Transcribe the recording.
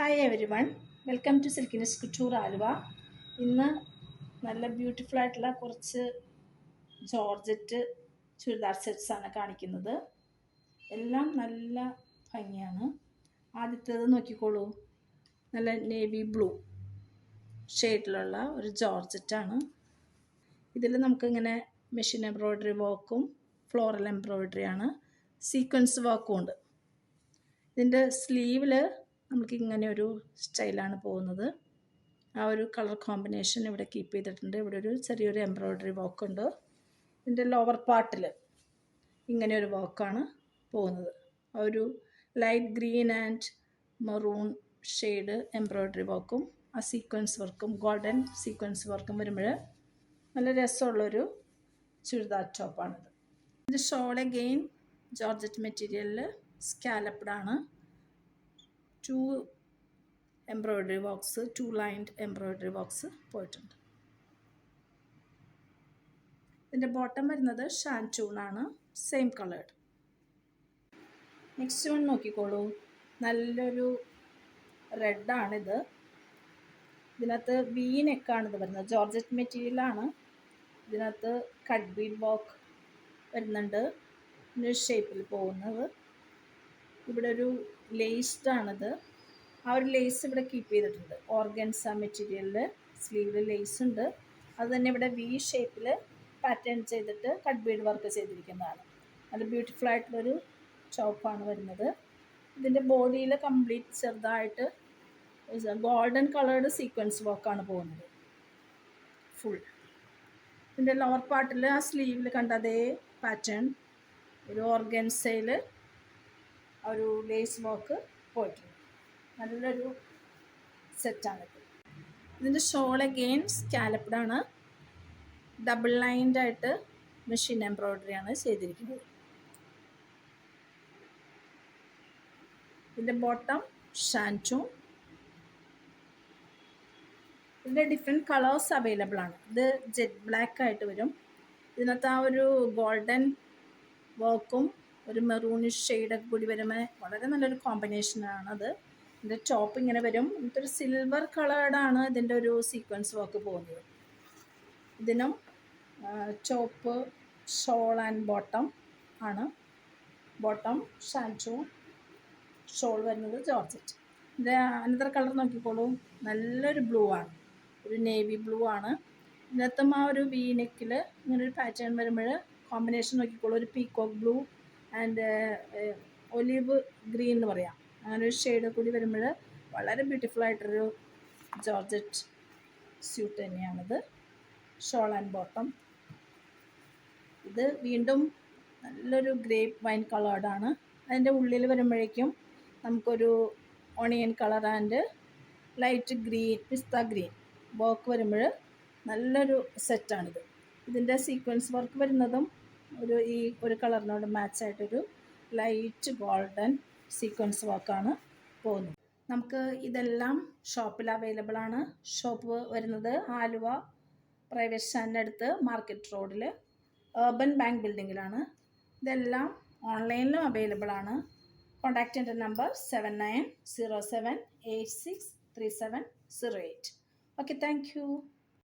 Hi everyone, welcome to Silkinis couture Aluva. ഇന്ന് നല്ല beautiful ആയിട്ടുള്ള കുറച്ച് ജോർജറ്റ് ചുരിദാർ സെറ്റ്സാണ് കാണിക്കുന്നത്. എല്ലാം നല്ല ഭംഗിയാണ്. ആദ്യത്തേത് നോക്കിക്കോളൂ, നല്ല നേവി ബ്ലൂ ഷെയ്ഡിലുള്ള ഒരു ജോർജറ്റാണ്. ഇതിൽ നമുക്കിങ്ങനെ മെഷീൻ എംബ്രോയ്ഡറി വർക്കും ഫ്ലോറൽ എംബ്രോയ്ഡറിയാണ്, സീക്വൻസ് വർക്കും ഉണ്ട്. ഇതിൻ്റെ സ്ലീവിൽ നമുക്ക് ഇങ്ങനെ ഒരു സ്റ്റൈലാണ് പോകുന്നത്. ആ ഒരു കളർ കോമ്പിനേഷൻ ഇവിടെ കീപ്പ് ചെയ്തിട്ടുണ്ട്. ഇവിടെ ഒരു ചെറിയൊരു എംബ്രോയ്ഡറി വർക്ക് ഉണ്ട്. ഇതിൻ്റെ ലോവർ പാർട്ടിൽ ഇങ്ങനെ ഒരു വർക്കാണ് പോകുന്നത്. ആ ഒരു light green and maroon shade embroidery വർക്കും ആ സീക്വൻസ് വർക്കും ഗോൾഡൻ സീക്വൻസ് വർക്കും വരുമ്പോൾ നല്ല രസമുള്ളൊരു ചുരിദാർ ടോപ്പാണിത്. ഇതിൻ്റെ ഷോൾ അഗെയിൻ ജോർജറ്റ് മെറ്റീരിയലിൽ സ്കാലപ്പ്ഡാണ്. 2 embroidery works, 2 lined embroidery works പോയിട്ടുണ്ട്. ഇതിൻ്റെ ബോട്ടം വരുന്നത് ഷാൻറ്റൂണാണ്, സെയിം കളേർഡ്. നെക്സ്റ്റ് വൺ നോക്കിക്കോളൂ, നല്ലൊരു റെഡാണിത്. ഇതിനകത്ത് വി നെക്കാണിത് വരുന്നത്. ജോർജറ്റ് മെറ്റീരിയലാണ്. ഇതിനകത്ത് കട്ട് ബീഡ് വർക്ക് വരുന്നുണ്ട്, ഇതിൻ്റെ ഷേപ്പിൽ പോകുന്നത്. ഇവിടെ ഒരു ലേസ്ഡാണിത്. ആ ഒരു ലേസ് ഇവിടെ കീപ്പ് ചെയ്തിട്ടുണ്ട്. ഓർഗൻസ മെറ്റീരിയലിൽ സ്ലീവിൽ ലേസ് ഉണ്ട്. അത് തന്നെ ഇവിടെ വി ഷേപ്പിൽ പാറ്റേൺ ചെയ്തിട്ട് കട്ട് ബീഡ് വർക്ക് ചെയ്തിരിക്കുന്നതാണ്. അത് ബ്യൂട്ടിഫുൾ ആയിട്ടുള്ളൊരു ടോപ്പാണ് വരുന്നത്. ഇതിൻ്റെ ബോഡിയിൽ കംപ്ലീറ്റ് ചെറുതായിട്ട് ഗോൾഡൻ കളേർഡ് സീക്വൻസ് വർക്കാണ് പോകുന്നത് ഫുൾ. ഇതിൻ്റെ ലോവർ പാർട്ടിൽ ആ സ്ലീവിൽ കണ്ട അതേ പാറ്റേൺ ഒരു ഓർഗൻസയിൽ ഒരു ലേസ് വർക്ക് പോയിട്ടുണ്ട്. നല്ലൊരു സെറ്റാണിത്. ഇതിൻ്റെ ഷോൾ അഗെയിൻ സ്കാലപ്പ്ഡാണ്. ഡബിൾ ലൈൻഡ് ആയിട്ട് മെഷീൻ എംബ്രോയ്ഡറിയാണ് ചെയ്തിരിക്കുന്നത്. ഇതിൻ്റെ ബോട്ടം ഷാൻറ്റൂൺ. ഇതിൻ്റെ ഡിഫറെൻറ്റ് കളേഴ്സ് അവൈലബിൾ ആണ്. ഇത് ജെറ്റ് ബ്ലാക്ക് ആയിട്ട് വരും. ഇതിനകത്ത് ആ ഒരു ഗോൾഡൻ വർക്കും ഒരു മെറൂണിഷ് ഷെയ്ഡൊക്കെ കൂടി വരുമ്പോൾ വളരെ നല്ലൊരു കോമ്പിനേഷനാണത്. ഇതിൻ്റെ ടോപ്പ് ഇങ്ങനെ വരും. ഇതൊരു സിൽവർ കളേർഡാണ് ഇതിൻ്റെ ഒരു സീക്വൻസ് വർക്ക് പോകുന്നത്. ഇതിനും ടോപ്പ് ഷോൾ ആൻഡ് ബോട്ടം ആണ്. ബോട്ടം ഷാൻറ്റൂൺ, ഷോൾ വരുന്നത് ജോർജറ്റ്. ഇതിൻ്റെ അനന്തര കളർ നോക്കിക്കോളൂ, നല്ലൊരു ബ്ലൂ ആണ്, ഒരു നേവി ബ്ലൂ ആണ്. ഇതിനകത്തും ആ ഒരു വി നെക്കിൽ ഇങ്ങനൊരു പാറ്റേൺ വരുമ്പോൾ കോമ്പിനേഷൻ നോക്കിക്കോളൂ, ഒരു peacock blue and olive green എന്ന് പറയാം, അങ്ങനെ ഒരു ഷെയ്ഡ് കൂടി വരുമ്പോൾ വളരെ ബ്യൂട്ടിഫുൾ ആയിട്ടൊരു ജോർജറ്റ് സ്യൂട്ട് തന്നെയാണിത്. Shawl and bottom. ഇത് വീണ്ടും നല്ലൊരു ഗ്രേപ്പ് വൈൻ കളേർഡാണ്. അതിൻ്റെ ഉള്ളിൽ വരുമ്പോഴേക്കും നമുക്കൊരു onion colour and light green, pista green work വരുമ്പോൾ നല്ലൊരു സെറ്റാണിത്. ഇതിൻ്റെ സീക്വൻസ് വർക്ക് വരുന്നതും ഒരു കളറിനോട് മാച്ചായിട്ടൊരു ലൈറ്റ് ഗോൾഡൻ സീക്വൻസ് വർക്കാണ് പോകുന്നത്. നമുക്ക് ഇതെല്ലാം ഷോപ്പിൽ അവൈലബിൾ ആണ്. ഷോപ്പ് വരുന്നത് ആലുവ പ്രൈവറ്റ് സ്റ്റാൻഡിൻ്റെ അടുത്ത് മാർക്കറ്റ് റോഡിൽ urban ബാങ്ക് ബിൽഡിങ്ങിലാണ്. ഇതെല്ലാം ഓൺലൈനിലും അവൈലബിൾ ആണ്. കോൺടാക്റ്റ് എൻ്റെ നമ്പർ 7907863708. Okay, thank you.